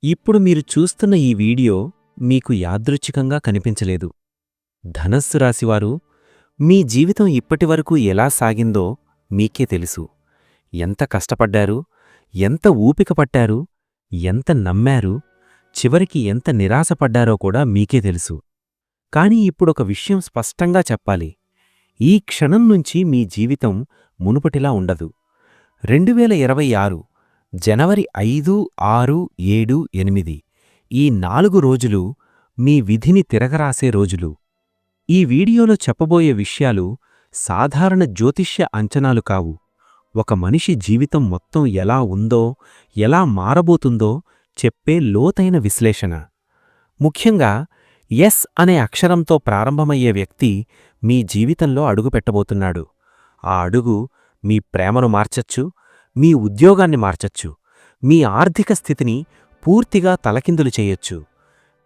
ఇప్పుడు మీరు చూస్తున్న ఈ వీడియో మీకు యాదృచ్ఛికంగా కనిపించలేదు. ధనస్సు రాశివారు, మీ జీవితం ఇప్పటివరకు ఎలా సాగిందో మీకే తెలుసు. ఎంత కష్టపడ్డారు, ఎంత ఊపిక పట్టారు, ఎంత నమ్మారు, చివరికి ఎంత నిరాశపడ్డారో కూడా మీకే తెలుసు. కాని ఇప్పుడొక విషయం స్పష్టంగా చెప్పాలి. ఈ క్షణం నుంచి మీ జీవితం మునుపటిలా ఉండదు. 2026 జనవరి 5, 6, 7, 8 ఈ 4 రోజులు మీ విధిని తిరగరాసే రోజులు. ఈ వీడియోలో చెప్పబోయే విషయాలు సాధారణ జ్యోతిష్య అంచనాలు కావు. ఒక మనిషి జీవితం మొత్తం ఎలా ఉందో, ఎలా మారబోతుందో చెప్పే లోతైన విశ్లేషణ. ముఖ్యంగా ఎస్ అనే అక్షరంతో ప్రారంభమయ్యే వ్యక్తి మీ జీవితంలో అడుగుపెట్టబోతున్నాడు. ఆ అడుగు మీ ప్రేమను మార్చచ్చు, మీ ఉద్యోగాన్ని మార్చచ్చు, మీ ఆర్థిక స్థితిని పూర్తిగా తలకిందులు చేయొచ్చు.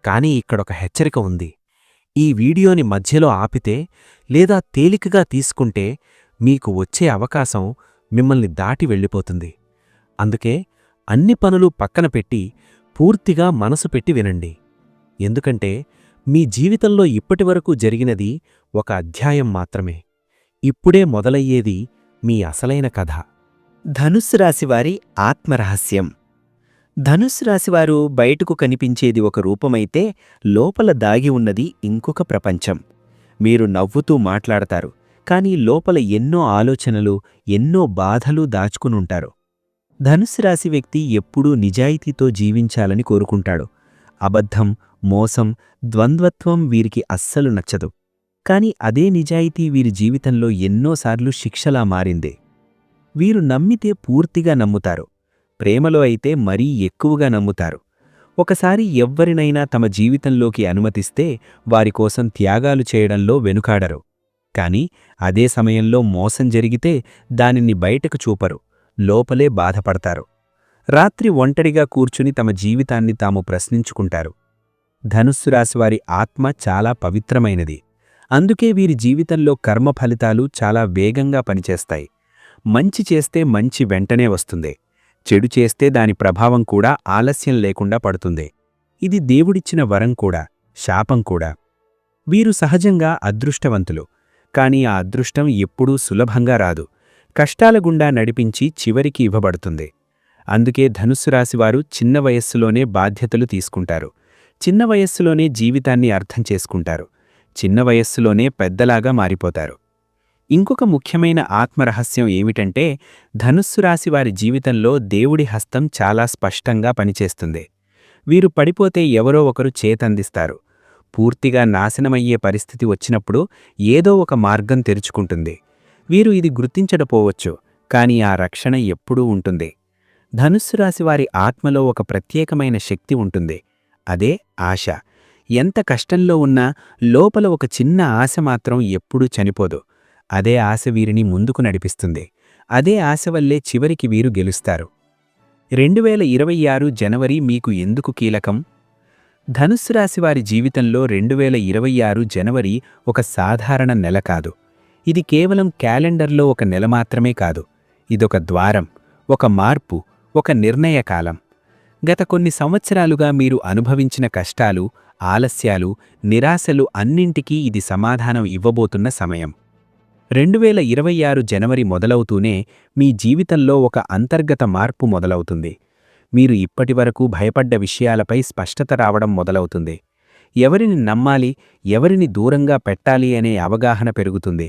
కాని ఇక్కడొక హెచ్చరిక ఉంది. ఈ వీడియోని మధ్యలో ఆపితే లేదా తేలికగా తీసుకుంటే మీకు వచ్చే అవకాశం మిమ్మల్ని దాటి వెళ్ళిపోతుంది. అందుకే అన్ని పనులు పక్కన పెట్టి పూర్తిగా మనసు పెట్టి వినండి. ఎందుకంటే మీ జీవితంలో ఇప్పటివరకు జరిగినది ఒక అధ్యాయం మాత్రమే. ఇప్పుడే మొదలయ్యేది మీ అసలైన కథ. ధనుస్సు రాశివారి ఆత్మరహస్యం. ధనుస్సు రాశివారు బయటకు కనిపించేది ఒక రూపమైతే లోపల దాగి ఉన్నది ఇంకొక ప్రపంచం. మీరు నవ్వుతూ మాట్లాడతారు, కానీ లోపల ఎన్నో ఆలోచనలు, ఎన్నో బాధలు దాచుకునుంటారు. ధనుస్సు రాశి వ్యక్తి ఎప్పుడూ నిజాయితీతో జీవించాలని కోరుకుంటాడు. అబద్ధం, మోసం, ద్వంద్వత్వం వీరికి అస్సలు నచ్చదు. కాని అదే నిజాయితీ వీరి జీవితంలో ఎన్నోసార్లు శిక్షలా మారింది. వీరు నమ్మితే పూర్తిగా నమ్ముతారు, ప్రేమలో అయితే మరీ ఎక్కువగా నమ్ముతారు. ఒకసారి ఎవ్వరినైనా తమ జీవితంలోకి అనుమతిస్తే వారికోసం త్యాగాలు చేయడంలో వెనుకాడరు. కాని అదే సమయంలో మోసం జరిగితే దానిని బయటకు చూపరు, లోపలే బాధపడతారు. రాత్రి ఒంటరిగా కూర్చుని తమ జీవితాన్ని తాము ప్రశ్నించుకుంటారు. ధనుస్సు రాశివారి ఆత్మ చాలా పవిత్రమైనది. అందుకే వీరి జీవితంలో కర్మ ఫలితాలు చాలా వేగంగా పనిచేస్తాయి. మంచి చేస్తే మంచి వెంటనే వస్తుంది, చెడు చేస్తే దాని ప్రభావం కూడా ఆలస్యం లేకుండా పడుతుంది. ఇది దేవుడిచ్చిన వరం కూడా, శాపం కూడా. వీరు సహజంగా అదృష్టవంతులు. కాని ఆ అదృష్టం ఎప్పుడూ సులభంగా రాదు, కష్టాల గుండా నడిపించి చివరికి ఇవ్వబడుతుంది. అందుకే ధనుస్సు రాశివారు చిన్న వయస్సులోనే బాధ్యతలు తీసుకుంటారు, చిన్న వయస్సులోనే జీవితాన్ని అర్థం చేసుకుంటారు, చిన్న వయస్సులోనే పెద్దలాగా మారిపోతారు. ఇంకొక ముఖ్యమైన ఆత్మరహస్యం ఏమిటంటే ధనుస్సు రాశివారి జీవితంలో దేవుడి హస్తం చాలా స్పష్టంగా పనిచేస్తుంది. వీరు పడిపోతే ఎవరో ఒకరు చేతందిస్తారు. పూర్తిగా నాశనమయ్యే పరిస్థితి వచ్చినప్పుడు ఏదో ఒక మార్గం తెరుచుకుంటుంది. వీరు ఇది గుర్తించకపోవచ్చు, కాని ఆ రక్షణ ఎప్పుడూ ఉంటుంది. ధనుస్సు రాశివారి ఆత్మలో ఒక ప్రత్యేకమైన శక్తి ఉంటుంది. అదే ఆశ. ఎంత కష్టంలో ఉన్నా లోపల ఒక చిన్న ఆశ మాత్రం ఎప్పుడూ చనిపోదు. అదే ఆశ వీరిని ముందుకు నడిపిస్తుంది. అదే ఆశ వల్లే చివరికి వీరు గెలుస్తారు. 2026 జనవరి మీకు ఎందుకు కీలకం? ధనుస్సు రాశివారి జీవితంలో 2026 జనవరి ఒక సాధారణ నెల కాదు. ఇది కేవలం క్యాలెండర్లో ఒక నెల మాత్రమే కాదు. ఇదొక ద్వారం, ఒక మార్పు, ఒక నిర్ణయకాలం. గత కొన్ని సంవత్సరాలుగా మీరు అనుభవించిన కష్టాలు, ఆలస్యాలు, నిరాశలు అన్నింటికీ ఇది సమాధానం ఇవ్వబోతున్న సమయం. 2026 జనవరి మొదలవుతూనే మీ జీవితంలో ఒక అంతర్గత మార్పు మొదలవుతుంది. మీరు ఇప్పటివరకు భయపడ్డ విషయాలపై స్పష్టత రావడం మొదలవుతుంది. ఎవరిని నమ్మాలి, ఎవరిని దూరంగా పెట్టాలి అనే అవగాహన పెరుగుతుంది.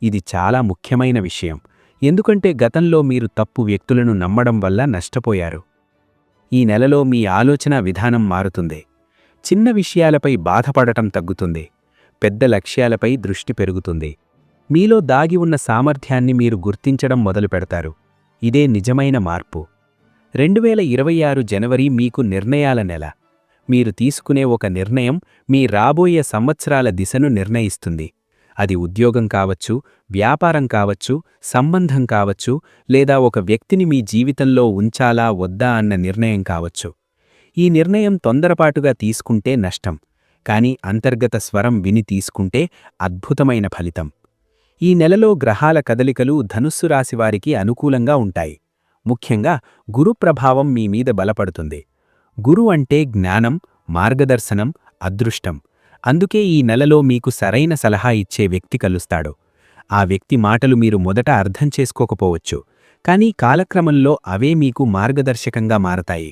ఇది చాలా ముఖ్యమైన విషయం, ఎందుకంటే గతంలో మీరు తప్పు వ్యక్తులను నమ్మడం వల్ల నష్టపోయారు. ఈ నెలలో మీ ఆలోచనా విధానం మారుతుంది. చిన్న విషయాలపై బాధపడటం తగ్గుతుంది, పెద్ద లక్ష్యాలపై దృష్టి పెరుగుతుంది. మీలో దాగి ఉన్న సామర్థ్యాన్ని మీరు గుర్తించడం మొదలుపెడతారు. ఇదే నిజమైన మార్పు. 2026 జనవరి మీకు నిర్ణయాల నెల. మీరు తీసుకునే ఒక నిర్ణయం మీ రాబోయే సంవత్సరాల దిశను నిర్ణయిస్తుంది. అది ఉద్యోగం కావచ్చు, వ్యాపారం కావచ్చు, సంబంధం కావచ్చు, లేదా ఒక వ్యక్తిని మీ జీవితంలో ఉంచాలా వద్దా అన్న నిర్ణయం కావచ్చు. ఈ నిర్ణయం తొందరపాటుగా తీసుకుంటే నష్టం, కాని అంతర్గత స్వరం విని తీసుకుంటే అద్భుతమైన ఫలితం. ఈ నెలలో గ్రహాల కదలికలు ధనుస్సు రాశివారికి అనుకూలంగా ఉంటాయి. ముఖ్యంగా గురు ప్రభావం మీ మీద బలపడుతుంది. గురు అంటే జ్ఞానం, మార్గదర్శనం, అదృష్టం. అందుకే ఈ నెలలో మీకు సరైన సలహా ఇచ్చే వ్యక్తి కలుస్తాడు. ఆ వ్యక్తి మాటలు మీరు మొదట అర్థం చేసుకోకపోవచ్చు, కానీ కాలక్రమంలో అవే మీకు మార్గదర్శకంగా మారతాయి.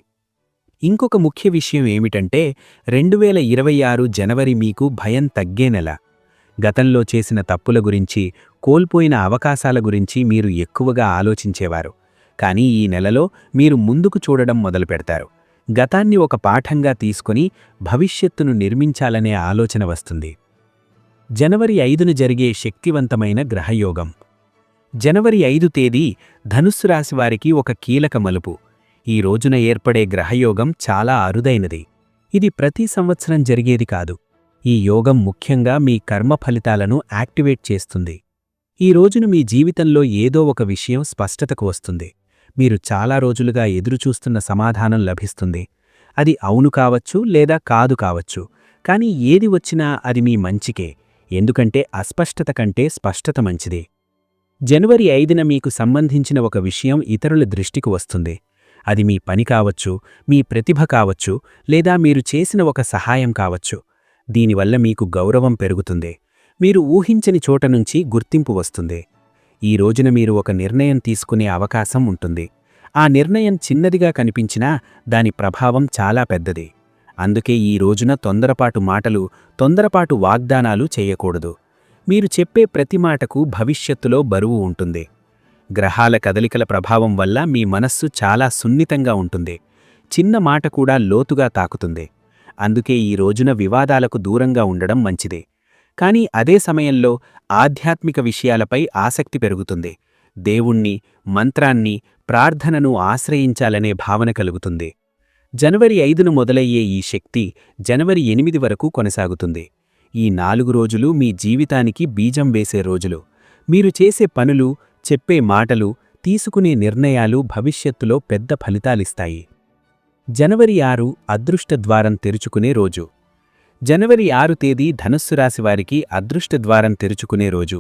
ఇంకొక ముఖ్య విషయం ఏమిటంటే 2026 జనవరి మీకు భయం తగ్గే నెల. గతంలో చేసిన తప్పుల గురించి, కోల్పోయిన అవకాశాల గురించి మీరు ఎక్కువగా ఆలోచించేవారు. కానీ ఈ నెలలో మీరు ముందుకు చూడడం మొదలుపెడతారు. గతాన్ని ఒక పాఠంగా తీసుకొని భవిష్యత్తును నిర్మించాలనే ఆలోచన వస్తుంది. జనవరి 5న జరిగే శక్తివంతమైన గ్రహయోగం. జనవరి 5 తేదీ ధనుస్సు రాశివారికి ఒక కీలక మలుపు. ఈ రోజున ఏర్పడే గ్రహయోగం చాలా అరుదైనది. ఇది ప్రతి సంవత్సరం జరిగేది కాదు. ఈ యోగం ముఖ్యంగా మీ కర్మ ఫలితాలను యాక్టివేట్ చేస్తుంది. ఈ రోజున మీ జీవితంలో ఏదో ఒక విషయం స్పష్టతకు వస్తుంది. మీరు చాలా రోజులుగా ఎదురుచూస్తున్న సమాధానం లభిస్తుంది. అది అవును కావచ్చు లేదా కాదు కావచ్చు, కానీ ఏది వచ్చినా అది మీ మంచికే, ఎందుకంటే అస్పష్టత కంటే స్పష్టత మంచిది. జనవరి 5న మీకు సంబంధించిన ఒక విషయం ఇతరుల దృష్టికి వస్తుంది. అది మీ పని కావచ్చు, మీ ప్రతిభ కావచ్చు, లేదా మీరు చేసిన ఒక సహాయం కావచ్చు. దీనివల్ల మీకు గౌరవం పెరుగుతుంది. మీరు ఊహించని చోట నుంచి గుర్తింపు వస్తుంది. ఈ రోజున మీరు ఒక నిర్ణయం తీసుకునే అవకాశం ఉంటుంది. ఆ నిర్ణయం చిన్నదిగా కనిపించినా దాని ప్రభావం చాలా పెద్దది. అందుకే ఈ రోజున తొందరపాటు మాటలు, తొందరపాటు వాగ్దానాలు చేయకూడదు. మీరు చెప్పే ప్రతి మాటకు భవిష్యత్తులో బరువు ఉంటుంది. గ్రహాల కదలికల ప్రభావం వల్ల మీ మనస్సు చాలా సున్నితంగా ఉంటుంది. చిన్న మాట కూడా లోతుగా తాకుతుంది. అందుకే ఈ రోజున వివాదాలకు దూరంగా ఉండడం మంచిది. కానీ అదే సమయంలో ఆధ్యాత్మిక విషయాలపై ఆసక్తి పెరుగుతుంది. దేవుణ్ణి, మంత్రాన్ని, ప్రార్థనను ఆశ్రయించాలనే భావన కలుగుతుంది. జనవరి 5న మొదలయ్యే ఈ శక్తి జనవరి 8 వరకు కొనసాగుతుంది. ఈ 4 రోజులు మీ జీవితానికి బీజం వేసే రోజులు. మీరు చేసే పనులు, చెప్పే మాటలు, తీసుకునే నిర్ణయాలు భవిష్యత్తులో పెద్ద ఫలితాలిస్తాయి. జనవరి 6 అదృష్టద్వారం తెరుచుకునే రోజు. జనవరి 6 తేదీ ధనుస్సు రాశివారికి అదృష్టద్వారం తెరుచుకునే రోజు.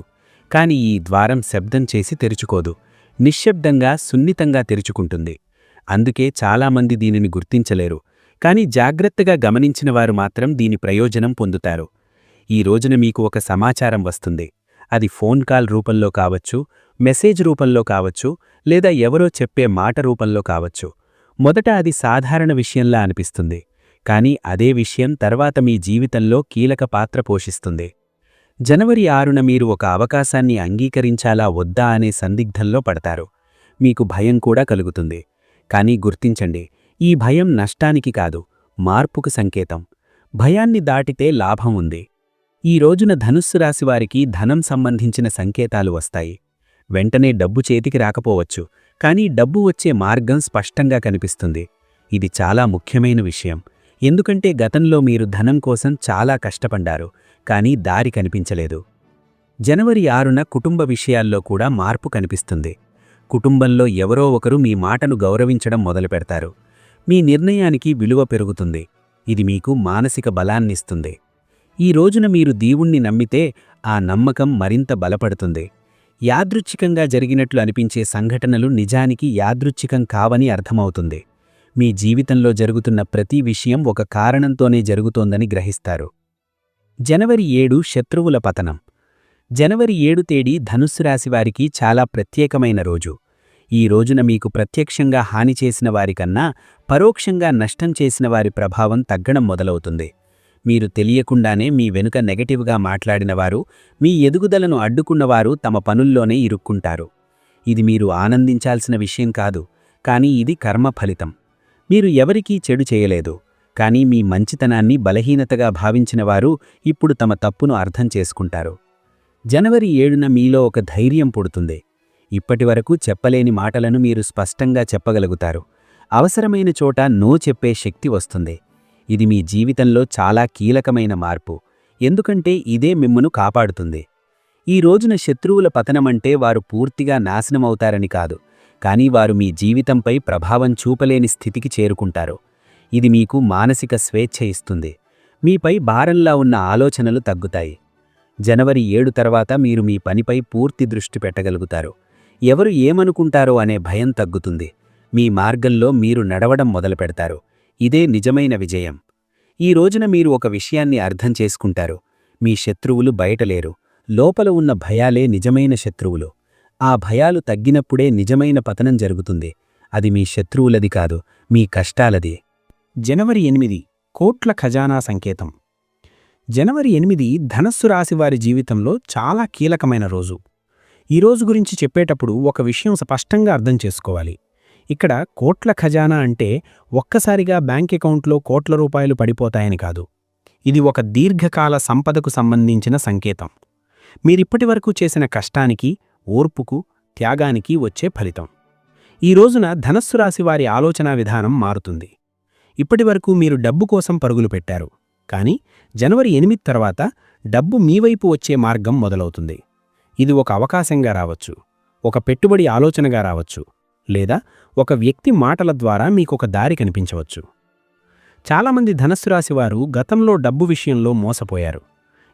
కాని ఈ ద్వారం శబ్దం చేసి తెరుచుకోదు. నిశ్శబ్దంగా, సున్నితంగా తెరుచుకుంటుంది. అందుకే చాలామంది దీనిని గుర్తించలేరు. కాని జాగ్రత్తగా గమనించినవారు మాత్రం దీని ప్రయోజనం పొందుతారు. ఈ రోజున మీకు ఒక సమాచారం వస్తుంది. అది ఫోన్ కాల్ రూపంలో కావచ్చు, మెసేజ్ రూపంలో కావచ్చు, లేదా ఎవరో చెప్పే మాట రూపంలో కావచ్చు. మొదట అది సాధారణ విషయంలా అనిపిస్తుంది. కానీ అదే విషయం తర్వాత మీ జీవితంలో కీలక పాత్ర పోషిస్తుంది. జనవరి 6న మీరు ఒక అవకాశాన్ని అంగీకరించాలా వద్దా అనే సందిగ్ధంలో పడతారు. మీకు భయం కూడా కలుగుతుంది. కానీ గుర్తించండి, ఈ భయం నష్టానికి కాదు, మార్పుకు సంకేతం. భయాన్ని దాటితే లాభం ఉంది. ఈ రోజున ధనుస్సు రాశివారికి ధనం సంబంధించిన సంకేతాలు వస్తాయి. వెంటనే డబ్బు చేతికి రాకపోవచ్చు, కానీ డబ్బు వచ్చే మార్గం స్పష్టంగా కనిపిస్తుంది. ఇది చాలా ముఖ్యమైన విషయం. ఎందుకంటే గతంలో మీరు ధనం కోసం చాలా కష్టపడ్డారు, కానీ దారి కనిపించలేదు. జనవరి 6న కుటుంబ విషయాల్లో కూడా మార్పు కనిపిస్తుంది. కుటుంబంలో ఎవరో ఒకరు మీ మాటను గౌరవించడం మొదలుపెడతారు. మీ నిర్ణయానికి విలువ పెరుగుతుంది. ఇది మీకు మానసిక బలాన్నిస్తుంది. ఈ రోజున మీరు దేవుణ్ణి నమ్మితే ఆ నమ్మకం మరింత బలపడుతుంది. యాదృచ్ఛికంగా జరిగినట్లు అనిపించే సంఘటనలు నిజానికి యాదృచ్ఛికం కావని అర్థమవుతుంది. మీ జీవితంలో జరుగుతున్న ప్రతి విషయం ఒక కారణంతోనే జరుగుతోందని గ్రహిస్తారు. జనవరి 7 శత్రువుల పతనం. జనవరి 7 తేదీ ధనుస్సు రాశివారికి చాలా ప్రత్యేకమైన రోజు. ఈ రోజున మీకు ప్రత్యక్షంగా హాని చేసిన వారికన్నా పరోక్షంగా నష్టం చేసిన వారి ప్రభావం తగ్గడం మొదలవుతుంది. మీరు తెలియకుండానే మీ వెనుక నెగటివ్గా మాట్లాడినవారు, మీ ఎదుగుదలను అడ్డుకున్నవారు తమ పనుల్లోనే ఇరుక్కుంటారు. ఇది మీరు ఆనందించాల్సిన విషయం కాదు, కానీ ఇది కర్మ ఫలితం. మీరు ఎవరికీ చెడు చేయలేదు, కానీ మీ మంచితనాన్ని బలహీనతగా భావించినవారు ఇప్పుడు తమ తప్పును అర్థం చేసుకుంటారు. జనవరి 7న మీలో ఒక ధైర్యం పుడుతుంది. ఇప్పటివరకు చెప్పలేని మాటలను మీరు స్పష్టంగా చెప్పగలుగుతారు. అవసరమైన చోట నో చెప్పే శక్తి వస్తుంది. ఇది మీ జీవితంలో చాలా కీలకమైన మార్పు, ఎందుకంటే ఇదే మిమ్మును కాపాడుతుంది. ఈ రోజున శత్రువుల పతనమంటే వారు పూర్తిగా నాశనమవుతారని కాదు, కానీ వారు మీ జీవితంపై ప్రభావం చూపలేని స్థితికి చేరుకుంటారు. ఇది మీకు మానసిక స్వేచ్ఛ ఇస్తుంది. మీపై భారంలా ఉన్న ఆలోచనలు తగ్గుతాయి. జనవరి 7 తర్వాత మీరు మీ పనిపై పూర్తి దృష్టి పెట్టగలుగుతారు. ఎవరు ఏమనుకుంటారో అనే భయం తగ్గుతుంది. మీ మార్గంలో మీరు నడవడం మొదలుపెడతారు. ఇదే నిజమైన విజయం. ఈ రోజున మీరు ఒక విషయాన్ని అర్థం చేసుకుంటారు. మీ శత్రువులు బయటలేరు, లోపల ఉన్న భయాలే నిజమైన శత్రువులు. ఆ భయాలు తగ్గినప్పుడే నిజమైన పతనం జరుగుతుంది. అది మీ శత్రువులది కాదు, మీ కష్టాలది. జనవరి 8 కోట్ల ఖజానా సంకేతం. జనవరి 8 ధనస్సు రాశివారి జీవితంలో చాలా కీలకమైన రోజు. ఈ రోజు గురించి చెప్పేటప్పుడు ఒక విషయం స్పష్టంగా అర్థం చేసుకోవాలి. ఇక్కడ కోట్ల ఖజానా అంటే ఒక్కసారిగా బ్యాంక్ అకౌంట్లో కోట్ల రూపాయలు పడిపోతాయని కాదు. ఇది ఒక దీర్ఘకాల సంపదకు సంబంధించిన సంకేతం. మీరిప్పటివరకు చేసిన కష్టానికి, ఓర్పుకు, త్యాగానికి వచ్చే ఫలితం. ఈ రోజున ధనస్సు రాశివారి ఆలోచనా విధానం మారుతుంది. ఇప్పటివరకు మీరు డబ్బు కోసం పరుగులు పెట్టారు, కానీ జనవరి 8 తర్వాత డబ్బు మీవైపు వచ్చే మార్గం మొదలవుతుంది. ఇది ఒక అవకాశంగా రావచ్చు, ఒక పెట్టుబడి ఆలోచనగా రావచ్చు, లేదా ఒక వ్యక్తి మాటల ద్వారా మీకొక దారి కనిపించవచ్చు. చాలామంది ధనస్సు రాశివారు గతంలో డబ్బు విషయంలో మోసపోయారు.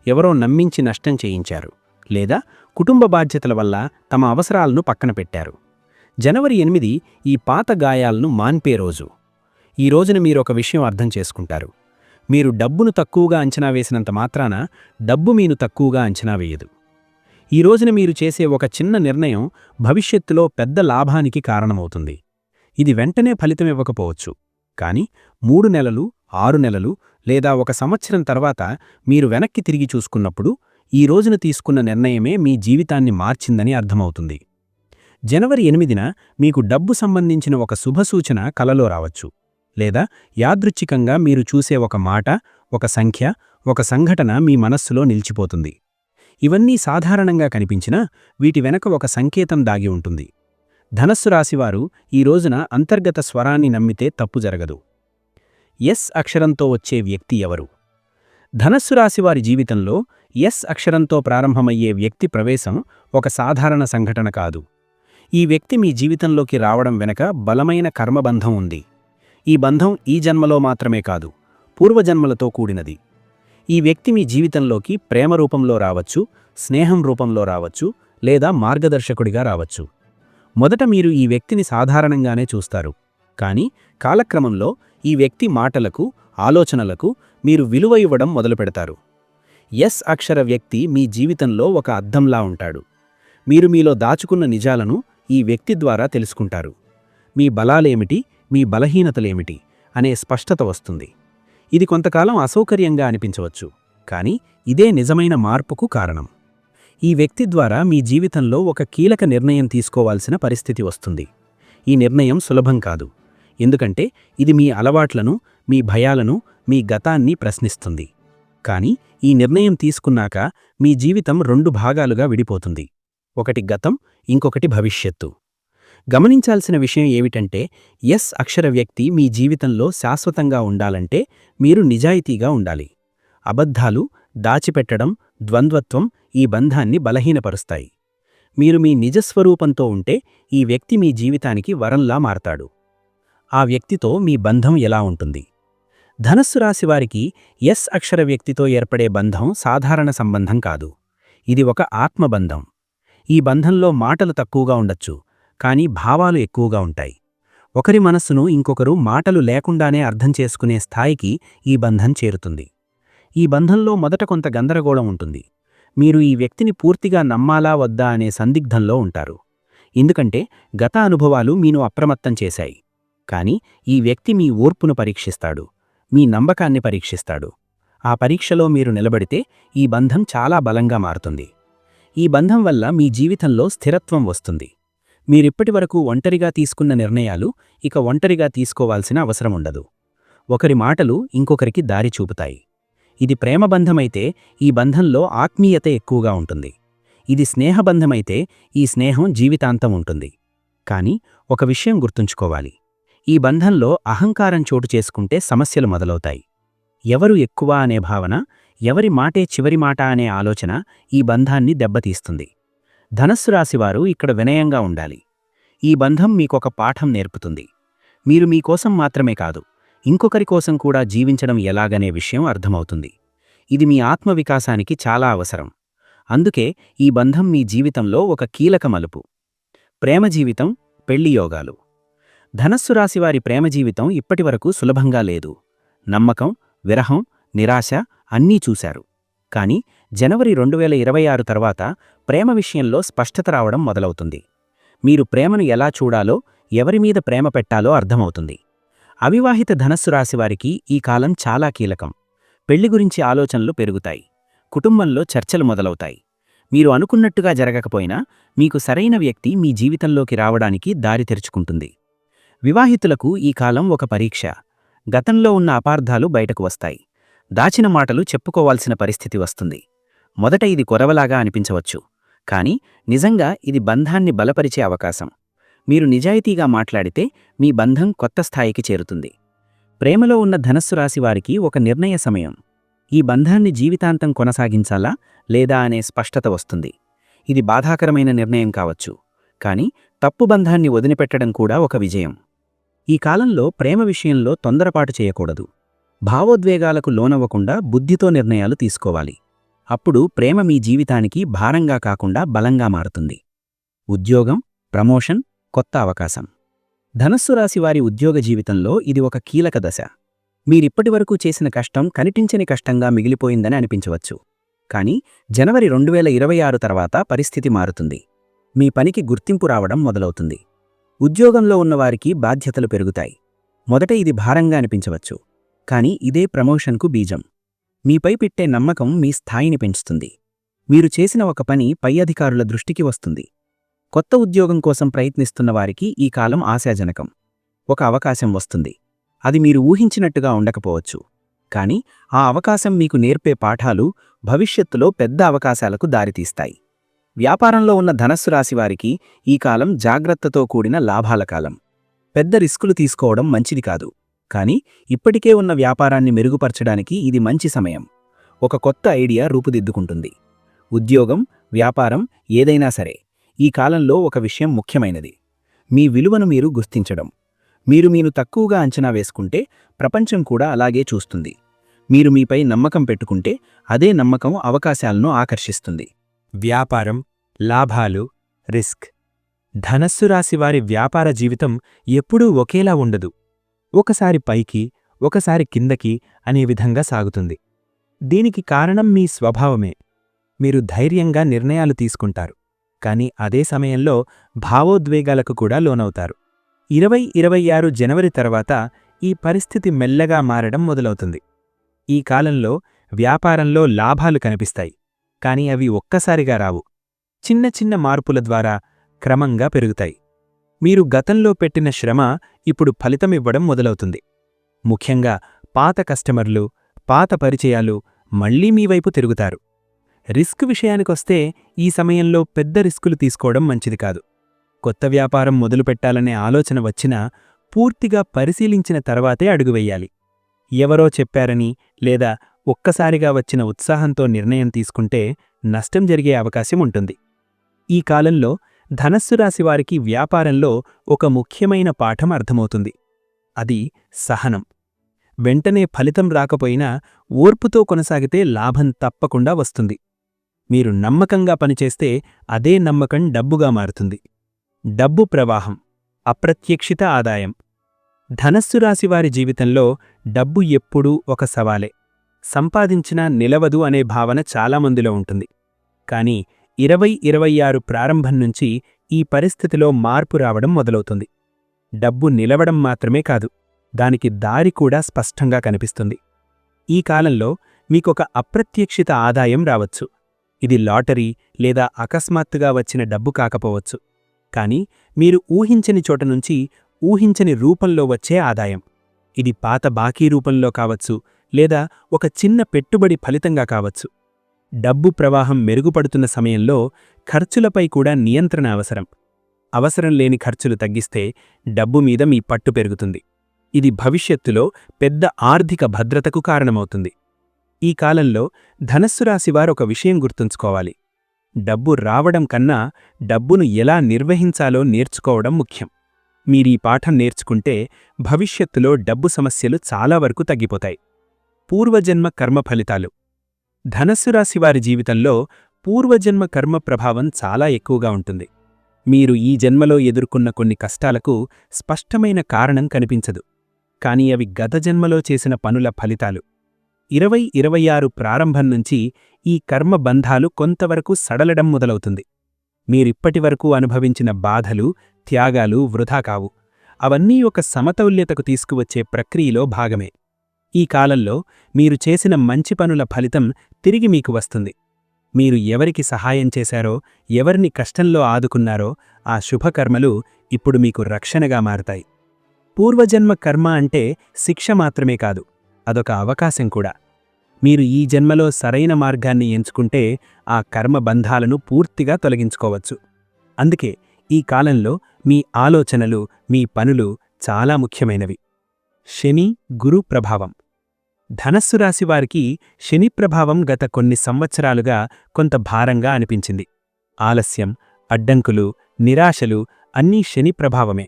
ఎవరో నమ్మించి నష్టం చేయించారు, లేదా కుటుంబ బాధ్యతల వల్ల తమ అవసరాలను పక్కన పెట్టారు. జనవరి 8 ఈ పాత గాయాలను మాన్పే రోజు. ఈ రోజున మీరొక విషయం అర్థం చేసుకుంటారు. మీరు డబ్బును తక్కువగా అంచనా వేసినంత మాత్రాన డబ్బు మీను తక్కువగా అంచనా వేయదు. ఈ రోజున మీరు చేసే ఒక చిన్న నిర్ణయం భవిష్యత్తులో పెద్ద లాభానికి కారణమవుతుంది. ఇది వెంటనే ఫలితమివ్వకపోవచ్చు, కానీ 3 నెలలు, 6 నెలలు లేదా 1 సంవత్సరం తర్వాత మీరు వెనక్కి తిరిగి చూసుకున్నప్పుడు ఈ రోజున తీసుకున్న నిర్ణయమే మీ జీవితాన్ని మార్చిందని అర్థమవుతుంది. జనవరి 8న మీకు డబ్బు సంబంధించిన ఒక శుభసూచన కలలో రావచ్చు, లేదా యాదృచ్ఛికంగా మీరు చూసే ఒక మాట, ఒక సంఖ్య, ఒక సంఘటన మీ మనస్సులో నిలిచిపోతుంది. ఇవన్నీ సాధారణంగా కనిపించినా వీటి వెనక ఒక సంకేతం దాగి ఉంటుంది. ధనస్సు రాశివారు ఈ రోజున అంతర్గత స్వరాన్ని నమ్మితే తప్పు జరగదు. ఎస్ అక్షరంతో వచ్చే వ్యక్తి ఎవరు? ధనస్సు రాశివారి జీవితంలో ఎస్ అక్షరంతో ప్రారంభమయ్యే వ్యక్తి ప్రవేశం ఒక సాధారణ సంఘటన కాదు. ఈ వ్యక్తి మీ జీవితంలోకి రావడం వెనక బలమైన కర్మబంధం ఉంది. ఈ బంధం ఈ జన్మలో మాత్రమే కాదు, పూర్వజన్మలతో కూడినది. ఈ వ్యక్తి మీ జీవితంలోకి ప్రేమ రూపంలో రావచ్చు, స్నేహం రూపంలో రావచ్చు, లేదా మార్గదర్శకుడిగా రావచ్చు. మొదట మీరు ఈ వ్యక్తిని సాధారణంగానే చూస్తారు, కానీ కాలక్రమంలో ఈ వ్యక్తి మాటలకు, ఆలోచనలకు మీరు విలువ ఇవ్వడం మొదలుపెడతారు. ఎస్ అక్షర వ్యక్తి మీ జీవితంలో ఒక అద్దంలా ఉంటాడు. మీరు మీలో దాచుకున్న నిజాలను ఈ వ్యక్తి ద్వారా తెలుసుకుంటారు. మీ బలాలేమిటి, మీ బలహీనతలేమిటి అనే స్పష్టత వస్తుంది. ఇది కొంతకాలం అసౌకర్యంగా అనిపించవచ్చు, కానీ ఇదే నిజమైన మార్పుకు కారణం. ఈ వ్యక్తి ద్వారా మీ జీవితంలో ఒక కీలక నిర్ణయం తీసుకోవాల్సిన పరిస్థితి వస్తుంది. ఈ నిర్ణయం సులభం కాదు, ఎందుకంటే ఇది మీ అలవాట్లను, మీ భయాలను, మీ గతాన్ని ప్రశ్నిస్తుంది. కానీ ఈ నిర్ణయం తీసుకున్నాక మీ జీవితం 2 భాగాలుగా విడిపోతుంది. ఒకటి గతం, ఇంకొకటి భవిష్యత్తు. గమనించాల్సిన విషయం ఏమిటంటే ఎస్ అక్షర వ్యక్తి మీ జీవితంలో శాశ్వతంగా ఉండాలంటే మీరు నిజాయితీగా ఉండాలి. అబద్ధాలు, దాచిపెట్టడం, ద్వంద్వత్వం ఈ బంధాన్ని బలహీనపరుస్తాయి. మీరు మీ నిజస్వరూపంతో ఉంటే ఈ వ్యక్తి మీ జీవితానికి వరంలా మారతాడు. ఆ వ్యక్తితో మీ బంధం ఎలా ఉంటుంది? ధనస్సు రాశివారికి ఎస్ అక్షర వ్యక్తితో ఏర్పడే బంధం సాధారణ సంబంధం కాదు. ఇది ఒక ఆత్మబంధం. ఈ బంధంలో మాటలు తక్కువగా ఉండొచ్చు, కానీ భావాలు ఎక్కువగా ఉంటాయి. ఒకరి మనస్సును ఇంకొకరు మాటలు లేకుండానే అర్థం చేసుకునే స్థాయికి ఈ బంధం చేరుతుంది. ఈ బంధంలో మొదట కొంత గందరగోళం ఉంటుంది. మీరు ఈ వ్యక్తిని పూర్తిగా నమ్మాలా వద్దా అనే సందిగ్ధంలో ఉంటారు. ఎందుకంటే గత అనుభవాలు మీను అప్రమత్తం చేశాయి. కానీ ఈ వ్యక్తి మీ ఓర్పును పరీక్షిస్తాడు, మీ నమ్మకాన్ని పరీక్షిస్తాడు. ఆ పరీక్షలో మీరు నిలబడితే ఈ బంధం చాలా బలంగా మారుతుంది. ఈ బంధం వల్ల మీ జీవితంలో స్థిరత్వం వస్తుంది. మీరిప్పటివరకు ఒంటరిగా తీసుకున్న నిర్ణయాలు ఇక ఒంటరిగా తీసుకోవాల్సిన అవసరముండదు. ఒకరి మాటలు ఇంకొకరికి దారి చూపుతాయి. ఇది ప్రేమబంధమైతే ఈ బంధంలో ఆత్మీయత ఎక్కువగా ఉంటుంది. ఇది స్నేహబంధమైతే ఈ స్నేహం జీవితాంతం ఉంటుంది. కానీ ఒక విషయం గుర్తుంచుకోవాలి. ఈ బంధంలో అహంకారం చోటు చేసుకుంటే సమస్యలు మొదలవుతాయి. ఎవరు ఎక్కువ అనే భావన, ఎవరి మాటే చివరి మాట అనే ఆలోచన ఈ బంధాన్ని దెబ్బతీస్తుంది. ధనస్సు రాశివారు ఇక్కడ వినయంగా ఉండాలి. ఈ బంధం మీకొక పాఠం నేర్పుతుంది. మీరు మీకోసం మాత్రమే కాదు, ఇంకొకరి కోసం కూడా జీవించడం ఎలాగనే విషయం అర్థమవుతుంది. ఇది మీ ఆత్మవికాసానికి చాలా అవసరం. అందుకే ఈ బంధం మీ జీవితంలో ఒక కీలక మలుపు. ప్రేమ జీవితం, పెళ్లి యోగాలు. ధనస్సు రాశివారి ప్రేమ జీవితం ఇప్పటివరకు సులభంగా లేదు. నమ్మకం, విరహం, నిరాశ అన్నీ చూశారు. కాని జనవరి 2026 తర్వాత ప్రేమ విషయంలో స్పష్టత రావడం మొదలవుతుంది. మీరు ప్రేమను ఎలా చూడాలో, ఎవరిమీద ప్రేమ పెట్టాలో అర్థమవుతుంది. అవివాహిత ధనస్సు రాశివారికి ఈ కాలం చాలా కీలకం. పెళ్లి గురించి ఆలోచనలు పెరుగుతాయి. కుటుంబంలో చర్చలు మొదలవుతాయి. మీరు అనుకున్నట్టుగా జరగకపోయినా మీకు సరైన వ్యక్తి మీ జీవితంలోకి రావడానికి దారి తెరుచుకుంటుంది. వివాహితులకు ఈ కాలం ఒక పరీక్ష. గతంలో ఉన్న అపార్థాలు బయటకు వస్తాయి. దాచిన మాటలు చెప్పుకోవాల్సిన పరిస్థితి వస్తుంది. మొదట ఇది కొరవలాగా అనిపించవచ్చు. కాని నిజంగా ఇది బంధాన్ని బలపరిచే అవకాశం. మీరు నిజాయితీగా మాట్లాడితే మీ బంధం కొత్త స్థాయికి చేరుతుంది. ప్రేమలో ఉన్న ధనస్సు రాశివారికి ఒక నిర్ణయ సమయం. ఈ బంధాన్ని జీవితాంతం కొనసాగించాలా లేదా అనే స్పష్టత వస్తుంది. ఇది బాధాకరమైన నిర్ణయం కావచ్చు. కాని తప్పు బంధాన్ని వదిలిపెట్టడం కూడా ఒక విజయం. ఈ కాలంలో ప్రేమ విషయంలో తొందరపాటు చేయకూడదు. భావోద్వేగాలకు లోనవ్వకుండా బుద్ధితో నిర్ణయాలు తీసుకోవాలి. అప్పుడు ప్రేమ మీ జీవితానికి భారంగా కాకుండా బలంగా మారుతుంది. ఉద్యోగం, ప్రమోషన్, కొత్త అవకాశం. ధనస్సు రాశివారి ఉద్యోగ జీవితంలో ఇది ఒక కీలక దశ. మీరిప్పటివరకు చేసిన కష్టం కనిపించని కష్టంగా మిగిలిపోయిందని అనిపించవచ్చు. కాని జనవరి 2026 తర్వాత పరిస్థితి మారుతుంది. మీ పనికి గుర్తింపు రావడం మొదలవుతుంది. ఉద్యోగంలో ఉన్నవారికి బాధ్యతలు పెరుగుతాయి. మొదట ఇది భారంగా అనిపించవచ్చు. కాని ఇదే ప్రమోషన్కు బీజం. మీపై పెట్టే నమ్మకం మీ స్థాయిని పెంచుతుంది. మీరు చేసిన ఒక పని పై అధికారుల దృష్టికి వస్తుంది. కొత్త ఉద్యోగం కోసం ప్రయత్నిస్తున్న వారికి ఈ కాలం ఆశాజనకం. ఒక అవకాశం వస్తుంది. అది మీరు ఊహించినట్టుగా ఉండకపోవచ్చు. కాని ఆ అవకాశం మీకు నేర్పే పాఠాలు భవిష్యత్తులో పెద్ద అవకాశాలకు దారితీస్తాయి. వ్యాపారంలో ఉన్న ధనస్సు రాశివారికి ఈ కాలం జాగ్రత్తతో కూడిన లాభాల కాలం. పెద్ద రిస్కులు తీసుకోవడం మంచిది కాదు. కాని ఇప్పటికే ఉన్న వ్యాపారాన్ని మెరుగుపరచడానికి ఇది మంచి సమయం. ఒక కొత్త ఐడియా రూపుదిద్దుకుంటుంది. ఉద్యోగం, వ్యాపారం ఏదైనా సరే, ఈ కాలంలో ఒక విషయం ముఖ్యమైనది. మీ విలువను మీరు గుర్తించడం. మీరు తక్కువగా అంచనా వేసుకుంటే ప్రపంచం కూడా అలాగే చూస్తుంది. మీరు మీపై నమ్మకం పెట్టుకుంటే అదే నమ్మకం అవకాశాలను ఆకర్షిస్తుంది. వ్యాపారం, లాభాలు, రిస్క్. ధనస్సు రాశివారి వ్యాపార జీవితం ఎప్పుడూ ఒకేలా ఉండదు. ఒకసారి పైకి, ఒకసారి కిందకి అనే విధంగా సాగుతుంది. దీనికి కారణం మీ స్వభావమే. మీరు ధైర్యంగా నిర్ణయాలు తీసుకుంటారు. కాని అదే సమయంలో భావోద్వేగాలకు కూడా లోనవుతారు. 2026 జనవరి తర్వాత ఈ పరిస్థితి మెల్లగా మారడం మొదలవుతుంది. ఈ కాలంలో వ్యాపారంలో లాభాలు కనిపిస్తాయి. కాని అవి ఒక్కసారిగా రావు. చిన్న చిన్న మార్పుల ద్వారా క్రమంగా పెరుగుతాయి. మీరు గతంలో పెట్టిన శ్రమ ఇప్పుడు ఫలితమివ్వడం మొదలవుతుంది. ముఖ్యంగా పాత కస్టమర్లు, పాత పరిచయాలు మళ్లీ మీ వైపు తిరుగుతారు. రిస్క్ విషయానికొస్తే ఈ సమయంలో పెద్ద రిస్కులు తీసుకోవడం మంచిది కాదు. కొత్త వ్యాపారం మొదలుపెట్టాలనే ఆలోచన వచ్చినా పూర్తిగా పరిశీలించిన తర్వాతే అడుగువెయ్యాలి. ఎవరో చెప్పారని లేదా ఒక్కసారిగా వచ్చిన ఉత్సాహంతో నిర్ణయం తీసుకుంటే నష్టం జరిగే అవకాశం ఉంటుంది. ఈ కాలంలో ధనస్సు రాశివారికి వ్యాపారంలో ఒక ముఖ్యమైన పాఠం అర్థమవుతుంది. అది సహనం. వెంటనే ఫలితం రాకపోయినా ఓర్పుతో కొనసాగితే లాభం తప్పకుండా వస్తుంది. మీరు నమ్మకంగా పనిచేస్తే అదే నమ్మకం డబ్బుగా మారుతుంది. డబ్బు ప్రవాహం, అప్రత్యక్షిత ఆదాయం. ధనస్సు రాశివారి జీవితంలో డబ్బు ఎప్పుడూ ఒక సవాలే. సంపాదించినా నిలవదు అనే భావన చాలామందిలో ఉంటుంది. కాని 2026 ప్రారంభం నుంచి ఈ పరిస్థితిలో మార్పు రావడం మొదలవుతుంది. డబ్బు నిలవడం మాత్రమే కాదు, దానికి దారి కూడా స్పష్టంగా కనిపిస్తుంది. ఈ కాలంలో మీకొక అప్రత్యక్షిత ఆదాయం రావచ్చు. ఇది లాటరీ లేదా అకస్మాత్తుగా వచ్చిన డబ్బు కాకపోవచ్చు. కాని మీరు ఊహించని చోట నుంచి ఊహించని రూపంలో వచ్చే ఆదాయం. ఇది పాత బాకీ రూపంలో కావచ్చు లేదా ఒక చిన్న పెట్టుబడి ఫలితంగా కావచ్చు. డబ్బు ప్రవాహం మెరుగుపడుతున్న సమయంలో ఖర్చులపై కూడా నియంత్రణ అవసరం. అవసరం లేని ఖర్చులు తగ్గిస్తే డబ్బు మీద మీ పట్టు పెరుగుతుంది. ఇది భవిష్యత్తులో పెద్ద ఆర్థిక భద్రతకు కారణమవుతుంది. ఈ కాలంలో ధనస్సు రాశివారు ఒక విషయం గుర్తుంచుకోవాలి. డబ్బు రావడం కన్నా డబ్బును ఎలా నిర్వహించాలో నేర్చుకోవడం ముఖ్యం. మీరీ పాఠం నేర్చుకుంటే భవిష్యత్తులో డబ్బు సమస్యలు చాలా వరకు తగ్గిపోతాయి. పూర్వజన్మ కర్మ ఫలితాలు. ధనస్సు రాశివారి జీవితంలో పూర్వజన్మ కర్మ ప్రభావం చాలా ఎక్కువగా ఉంటుంది. మీరు ఈ జన్మలో ఎదుర్కొన్న కొన్ని కష్టాలకు స్పష్టమైన కారణం కనిపించదు, కాని అవి గత జన్మలో చేసిన పనుల ఫలితాలు. 2026 ప్రారంభం నుంచి ఈ కర్మ బంధాలు కొంతవరకు సడలడం మొదలవుతుంది. మీరిప్పటివరకు అనుభవించిన బాధలు, త్యాగాలు వృధా కావు. అవన్నీ ఒక సమతౌల్యతకు తీసుకువచ్చే ప్రక్రియలో భాగమే. ఈ కాలంలో మీరు చేసిన మంచి పనుల ఫలితం తిరిగి మీకు వస్తుంది. మీరు ఎవరికి సహాయం చేశారో, ఎవరిని కష్టంలో ఆదుకున్నారో ఆ శుభకర్మలు ఇప్పుడు మీకు రక్షణగా మారతాయి. పూర్వజన్మ కర్మ అంటే శిక్ష మాత్రమే కాదు, అదొక అవకాశం కూడా. మీరు ఈ జన్మలో సరైన మార్గాన్ని ఎంచుకుంటే ఆ కర్మ బంధాలను పూర్తిగా తొలగించుకోవచ్చు. అందుకే ఈ కాలంలో మీ ఆలోచనలు, మీ పనులు చాలా ముఖ్యమైనవి. శని, గురు ప్రభావం. ధనస్సు రాశివారికి శని ప్రభావం గత కొన్ని సంవత్సరాలుగా కొంత భారంగా అనిపించింది. ఆలస్యం, అడ్డంకులు, నిరాశలు అన్నీ శని ప్రభావమే.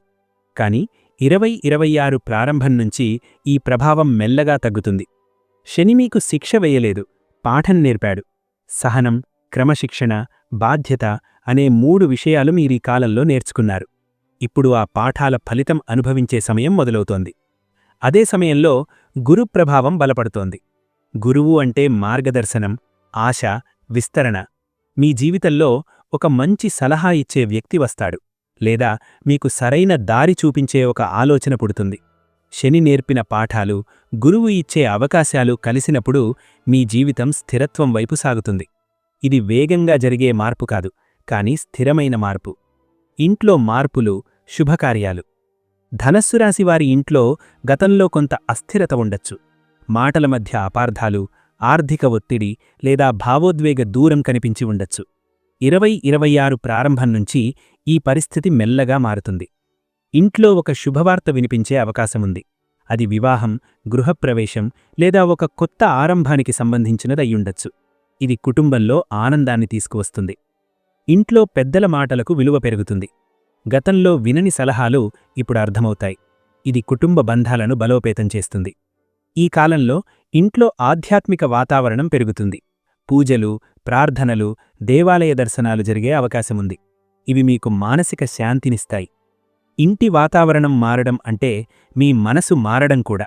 కాని 2026 ప్రారంభం నుంచి ఈ ప్రభావం మెల్లగా తగ్గుతుంది. శని మీకు శిక్ష వేయలేదు, పాఠం నేర్పాడు. సహనం, క్రమశిక్షణ, బాధ్యత అనే 3 విషయాలు మీరీ కాలంలో నేర్చుకున్నారు. ఇప్పుడు ఆ పాఠాల ఫలితం అనుభవించే సమయం మొదలవుతోంది. అదే సమయంలో గురు ప్రభావం బలపడుతోంది. గురువు అంటే మార్గదర్శనం, ఆశ, విస్తరణ. మీ జీవితంలో ఒక మంచి సలహా ఇచ్చే వ్యక్తి వస్తాడు, లేదా మీకు సరైన దారి చూపించే ఒక ఆలోచన పుడుతుంది. శని నేర్పిన పాఠాలు, గురువు ఇచ్చే అవకాశాలు కలిసినప్పుడు మీ జీవితం స్థిరత్వం వైపు సాగుతుంది. ఇది వేగంగా జరిగే మార్పు కాదు, కానీ స్థిరమైన మార్పు. ఇంట్లో మార్పులు, శుభకార్యాలు. ధనస్సు రాశివారి ఇంట్లో గతంలో కొంత అస్థిరత ఉండొచ్చు. మాటల మధ్య అపార్థాలు, ఆర్థిక ఒత్తిడి లేదా భావోద్వేగ దూరం కనిపించి ఉండొచ్చు. 2026 ప్రారంభం నుంచి ఈ పరిస్థితి మెల్లగా మారుతుంది. ఇంట్లో ఒక శుభవార్త వినిపించే అవకాశముంది. అది వివాహం, గృహప్రవేశం లేదా ఒక కొత్త ఆరంభానికి సంబంధించినదయ్యుండొచ్చు. ఇది కుటుంబంలో ఆనందాన్ని తీసుకువస్తుంది. ఇంట్లో పెద్దల మాటలకు విలువ పెరుగుతుంది. గతంలో వినని సలహాలు ఇప్పుడు అర్థమవుతాయి. ఇది కుటుంబ బంధాలను బలోపేతం చేస్తుంది. ఈ కాలంలో ఇంట్లో ఆధ్యాత్మిక వాతావరణం పెరుగుతుంది. పూజలు, ప్రార్థనలు, దేవాలయ దర్శనాలు జరిగే అవకాశముంది. ఇవి మీకు మానసిక శాంతినిస్తాయి. ఇంటి వాతావరణం మారడం అంటే మీ మనసు మారడం కూడా.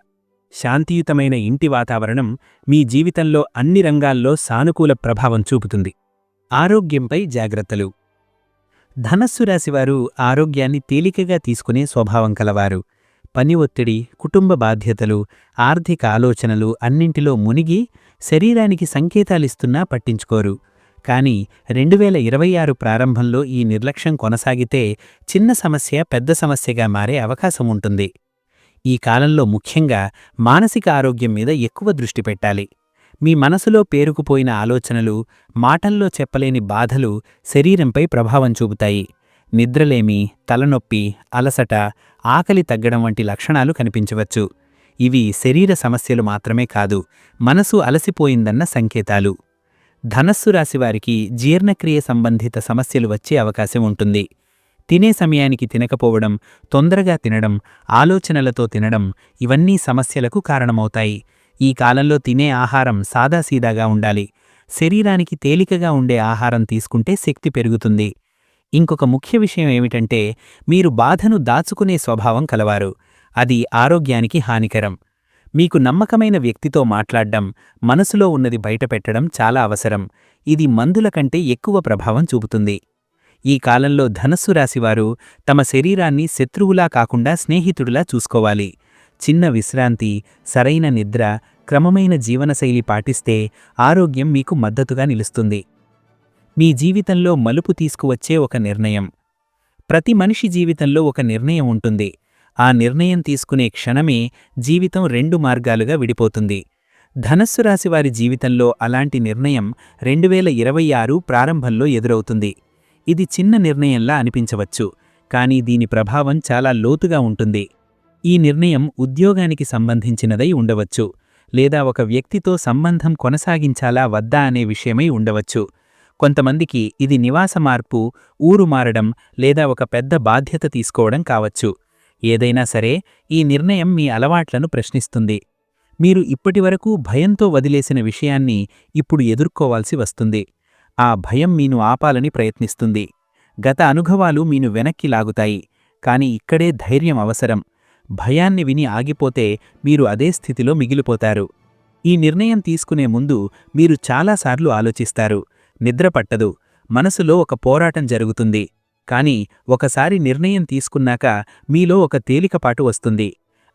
శాంతియుతమైన ఇంటి వాతావరణం మీ జీవితంలో అన్ని రంగాల్లో సానుకూల ప్రభావం చూపుతుంది. ఆరోగ్యంపై జాగ్రత్తలు. ధనస్సు రాశివారు ఆరోగ్యాన్ని తేలికగా తీసుకునే స్వభావం కలవారు. పని ఒత్తిడి, కుటుంబ బాధ్యతలు, ఆర్థిక ఆలోచనలు అన్నింటిలో మునిగి శరీరానికి సంకేతాలిస్తున్నా పట్టించుకోరు. కానీ 2026 ప్రారంభంలో ఈ నిర్లక్ష్యం కొనసాగితే చిన్న సమస్య పెద్ద సమస్యగా మారే అవకాశం ఉంటుంది. ఈ కాలంలో ముఖ్యంగా మానసిక ఆరోగ్యం మీద ఎక్కువ దృష్టి పెట్టాలి. మీ మనసులో పేరుకుపోయిన ఆలోచనలు, మాటల్లో చెప్పలేని బాధలు శరీరంపై ప్రభావం చూపుతాయి. నిద్రలేమి, తలనొప్పి, అలసట, ఆకలి తగ్గడం వంటి లక్షణాలు కనిపించవచ్చు. ఇవి శరీర సమస్యలు మాత్రమే కాదు, మనసు అలసిపోయిందన్న సంకేతాలు. ధనస్సు రాశివారికి జీర్ణక్రియ సంబంధిత సమస్యలు వచ్చే అవకాశం ఉంటుంది. తినే సమయానికి తినకపోవడం, తొందరగా తినడం, ఆలోచనలతో తినడం ఇవన్నీ సమస్యలకు కారణమవుతాయి. ఈ కాలంలో తినే ఆహారం సాదాసీదాగా ఉండాలి. శరీరానికి తేలికగా ఉండే ఆహారం తీసుకుంటే శక్తి పెరుగుతుంది. ఇంకొక ముఖ్య విషయం ఏమిటంటే మీరు బాధను దాచుకునే స్వభావం కలవారు. అది ఆరోగ్యానికి హానికరం. మీకు నమ్మకమైన వ్యక్తితో మాట్లాడ్డం, మనసులో ఉన్నది బయటపెట్టడం చాలా అవసరం. ఇది మందుల కంటే ఎక్కువ ప్రభావం చూపుతుంది. ఈ కాలంలో ధనస్సు రాశివారు తమ శరీరాన్ని శత్రువులా కాకుండా స్నేహితుడిలా చూసుకోవాలి. చిన్న విశ్రాంతి, సరైన నిద్ర, క్రమమైన జీవనశైలి పాటిస్తే ఆరోగ్యం మీకు మద్దతుగా నిలుస్తుంది. మీ జీవితంలో మలుపు తీసుకువచ్చే ఒక నిర్ణయం. ప్రతి మనిషి జీవితంలో ఒక నిర్ణయం ఉంటుంది. ఆ నిర్ణయం తీసుకునే క్షణమే జీవితం 2 మార్గాలుగా విడిపోతుంది. ధనస్సు రాశివారి జీవితంలో అలాంటి నిర్ణయం 2026 ప్రారంభంలో ఎదురవుతుంది. ఇది చిన్న నిర్ణయంలా అనిపించవచ్చు, కానీ దీని ప్రభావం చాలా లోతుగా ఉంటుంది. ఈ నిర్ణయం ఉద్యోగానికి సంబంధించినదై ఉండవచ్చు, లేదా ఒక వ్యక్తితో సంబంధం కొనసాగించాలా వద్దా అనే విషయమై ఉండవచ్చు. కొంతమందికి ఇది నివాస మార్పు, ఊరు మారడం లేదా ఒక పెద్ద బాధ్యత తీసుకోవడం కావచ్చు. ఏదైనా సరే, ఈ నిర్ణయం మీ అలవాట్లను ప్రశ్నిస్తుంది. మీరు ఇప్పటివరకు భయంతో వదిలేసిన విషయాన్ని ఇప్పుడు ఎదుర్కోవాల్సి వస్తుంది. ఆ భయం మీను ఆపాలని ప్రయత్నిస్తుంది. గత అనుభవాలు మీను వెనక్కి లాగుతాయి, కాని ఇక్కడే ధైర్యం అవసరం. భయాన్ని విని ఆగిపోతే మీరు అదే స్థితిలో మిగిలిపోతారు. ఈ నిర్ణయం తీసుకునే ముందు మీరు చాలాసార్లు ఆలోచిస్తారు. నిద్ర పట్టదు, మనసులో ఒక పోరాటం జరుగుతుంది. కాని ఒకసారి నిర్ణయం తీసుకున్నాక మీలో ఒక తేలికపాటు వస్తుంది.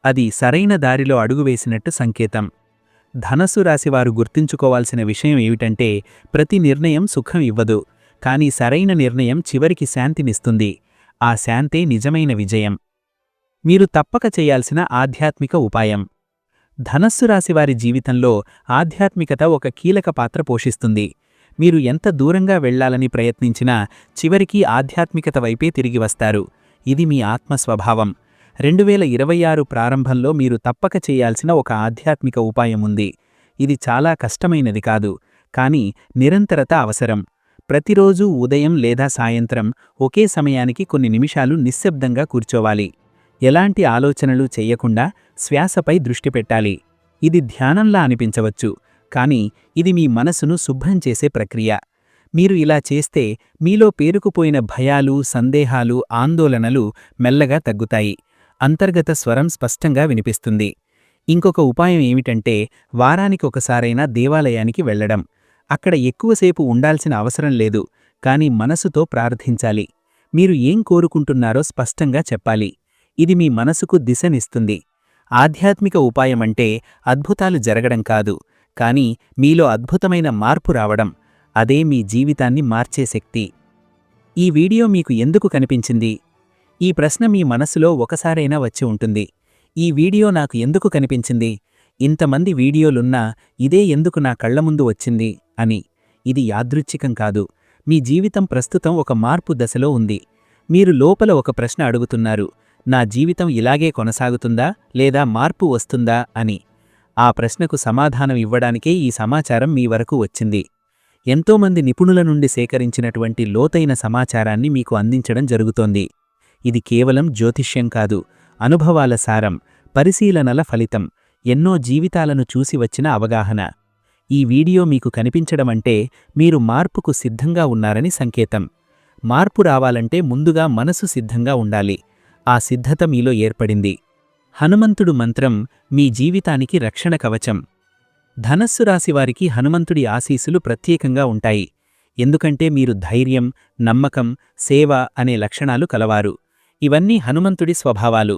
అది సరైన దారిలో అడుగువేసినట్టు సంకేతం. ధనస్సు రాశివారు గుర్తుంచుకోవాల్సిన విషయం ఏమిటంటే, ప్రతి నిర్ణయం సుఖం ఇవ్వదు, కాని సరైన నిర్ణయం చివరికి శాంతినిస్తుంది. ఆ శాంతే నిజమైన విజయం. మీరు తప్పక చేయాల్సిన ఆధ్యాత్మిక ఉపాయం. ధనస్సు రాశివారి జీవితంలో ఆధ్యాత్మికత ఒక కీలక పాత్ర పోషిస్తుంది. మీరు ఎంత దూరంగా వెళ్లాలని ప్రయత్నించినా చివరికి ఆధ్యాత్మికత వైపే తిరిగి వస్తారు. ఇది మీ ఆత్మస్వభావం. 2026 ప్రారంభంలో మీరు తప్పక చేయాల్సిన ఒక ఆధ్యాత్మిక ఉపాయం ఉంది. ఇది చాలా కష్టమైనది కాదు, కానీ నిరంతరత అవసరం. ప్రతిరోజూ ఉదయం లేదా సాయంత్రం ఒకే సమయానికి కొన్ని నిమిషాలు నిశ్శబ్దంగా కూర్చోవాలి. ఎలాంటి ఆలోచనలు చెయ్యకుండా శ్వాసపై దృష్టి పెట్టాలి. ఇది ధ్యానంలా అనిపించవచ్చు, కానీ ఇది మీ మనసును శుభ్రం చేసే ప్రక్రియ. మీరు ఇలా చేస్తే మీలో పేరుకుపోయిన భయాలు, సందేహాలు, ఆందోళనలు మెల్లగా తగ్గుతాయి. అంతర్గత స్వరం స్పష్టంగా వినిపిస్తుంది. ఇంకొక ఉపాయం ఏమిటంటే, వారానికొకసారైనా దేవాలయానికి వెళ్లడం. అక్కడ ఎక్కువసేపు ఉండాల్సిన అవసరం లేదు, కాని మనసుతో ప్రార్థించాలి. మీరు ఏం కోరుకుంటున్నారో స్పష్టంగా చెప్పాలి. ఇది మీ మనసుకు దిశనిస్తుంది. ఆధ్యాత్మిక ఉపాయమంటే అద్భుతాలు జరగడం కాదు, కాని మీలో అద్భుతమైన మార్పు రావడం. అదే మీ జీవితాన్ని మార్చే శక్తి. ఈ వీడియో మీకు ఎందుకు కనిపించింది? ఈ ప్రశ్న మీ మనసులో ఒకసారైనా వచ్చి ఉంటుంది. ఈ వీడియో నాకు ఎందుకు కనిపించింది? ఇంతమంది వీడియోలున్నా ఇదే ఎందుకు నా కళ్ల ముందు వచ్చింది అని. ఇది యాదృచ్ఛికం కాదు. మీ జీవితం ప్రస్తుతం ఒక మార్పు దశలో ఉంది. మీరు లోపల ఒక ప్రశ్న అడుగుతున్నారు, నా జీవితం ఇలాగే కొనసాగుతుందా లేదా మార్పు వస్తుందా అని. ఆ ప్రశ్నకు సమాధానం ఇవ్వడానికే ఈ సమాచారం మీ వరకు వచ్చింది. ఎంతోమంది నిపుణుల నుండి సేకరించినటువంటి లోతైన సమాచారాన్ని మీకు అందించడం జరుగుతోంది. ఇది కేవలం జ్యోతిష్యం కాదు, అనుభవాల సారం, పరిశీలనల ఫలితం, ఎన్నో జీవితాలను చూసి వచ్చిన అవగాహన. ఈ వీడియో మీకు కనిపించడమంటే మీరు మార్పుకు సిద్ధంగా ఉన్నారని సంకేతం. మార్పు రావాలంటే ముందుగా మనసు సిద్ధంగా ఉండాలి. ఆ సిద్ధత మీలో ఏర్పడింది. హనుమంతుడు మంత్రం మీ జీవితానికి రక్షణ కవచం. ధనస్సు రాశివారికి హనుమంతుడి ఆశీస్సులు ప్రత్యేకంగా ఉంటాయి. ఎందుకంటే మీరు ధైర్యం, నమ్మకం, సేవ అనే లక్షణాలు కలవారు. ఇవన్నీ హనుమంతుడి స్వభావాలు.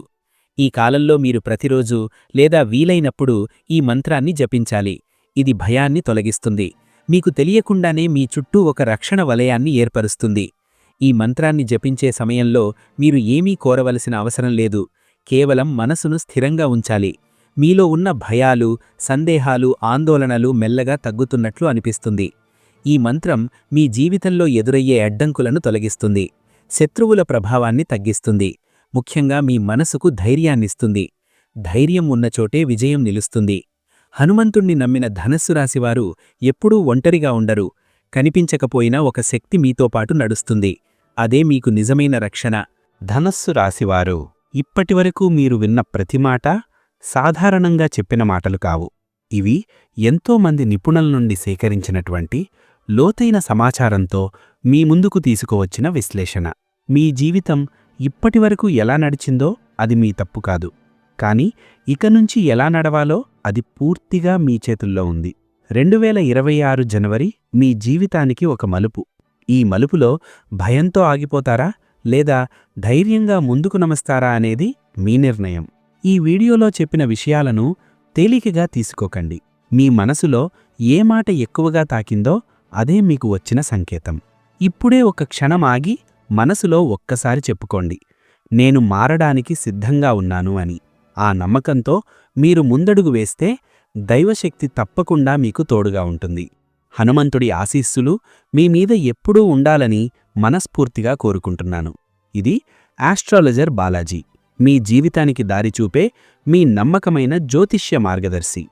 ఈ కాలంలో మీరు ప్రతిరోజు లేదా వీలైనప్పుడు ఈ మంత్రాన్ని జపించాలి. ఇది భయాన్ని తొలగిస్తుంది. మీకు తెలియకుండానే మీ చుట్టూ ఒక రక్షణ వలయాన్ని ఏర్పరుస్తుంది. ఈ మంత్రాన్ని జపించే సమయంలో మీరు ఏమీ కోరవలసిన అవసరం లేదు. కేవలం మనసును స్థిరంగా ఉంచాలి. మీలో ఉన్న భయాలు, సందేహాలు, ఆందోళనలు మెల్లగా తగ్గుతున్నట్లు అనిపిస్తుంది. ఈ మంత్రం మీ జీవితంలో ఎదురయ్యే అడ్డంకులను తొలగిస్తుంది. శత్రువుల ప్రభావాన్ని తగ్గిస్తుంది. ముఖ్యంగా మీ మనసుకు ధైర్యాన్నిస్తుంది. ధైర్యం ఉన్నచోటే విజయం నిలుస్తుంది. హనుమంతుణ్ణి నమ్మిన ధనస్సు రాశివారు ఎప్పుడూ ఒంటరిగా ఉండరు. కనిపించకపోయినా ఒక శక్తి మీతో పాటు నడుస్తుంది. అదే మీకు నిజమైన రక్షణ. ధనస్సు రాశివారు, ఇప్పటివరకు మీరు విన్న ప్రతి మాట సాధారణంగా చెప్పిన మాటలు కావు. ఇవి ఎంతోమంది నిపుణుల నుండి సేకరించినటువంటి లోతైన సమాచారంతో మీ ముందుకు తీసుకువచ్చిన విశ్లేషణ. మీ జీవితం ఇప్పటివరకు ఎలా నడిచిందో అది మీ తప్పు కాదు, కాని ఇక నుంచి ఎలా నడవాలో అది పూర్తిగా మీ చేతుల్లో ఉంది. 2026 జనవరి మీ జీవితానికి ఒక మలుపు. ఈ మలుపులో భయంతో ఆగిపోతారా లేదా ధైర్యంగా ముందుకు నమస్తారా అనేది మీ నిర్ణయం. ఈ వీడియోలో చెప్పిన విషయాలను తేలికగా తీసుకోకండి. మీ మనసులో ఏ మాట ఎక్కువగా తాకిందో అదే మీకు వచ్చిన సంకేతం. ఇప్పుడే ఒక క్షణం ఆగి మనసులో ఒక్కసారి చెప్పుకోండి, నేను మారడానికి సిద్ధంగా ఉన్నాను అని. ఆ నమ్మకంతో మీరు ముందడుగు వేస్తే దైవశక్తి తప్పకుండా మీకు తోడుగా ఉంటుంది. హనుమంతుడి ఆశీస్సులు మీ మీద ఎప్పుడూ ఉండాలని మనస్ఫూర్తిగా కోరుకుంటున్నాను. ఇది ఆస్ట్రాలజర్ బాలాజీ, మీ జీవితానికి దారిచూపే మీ నమ్మకమైన జ్యోతిష్య మార్గదర్శి.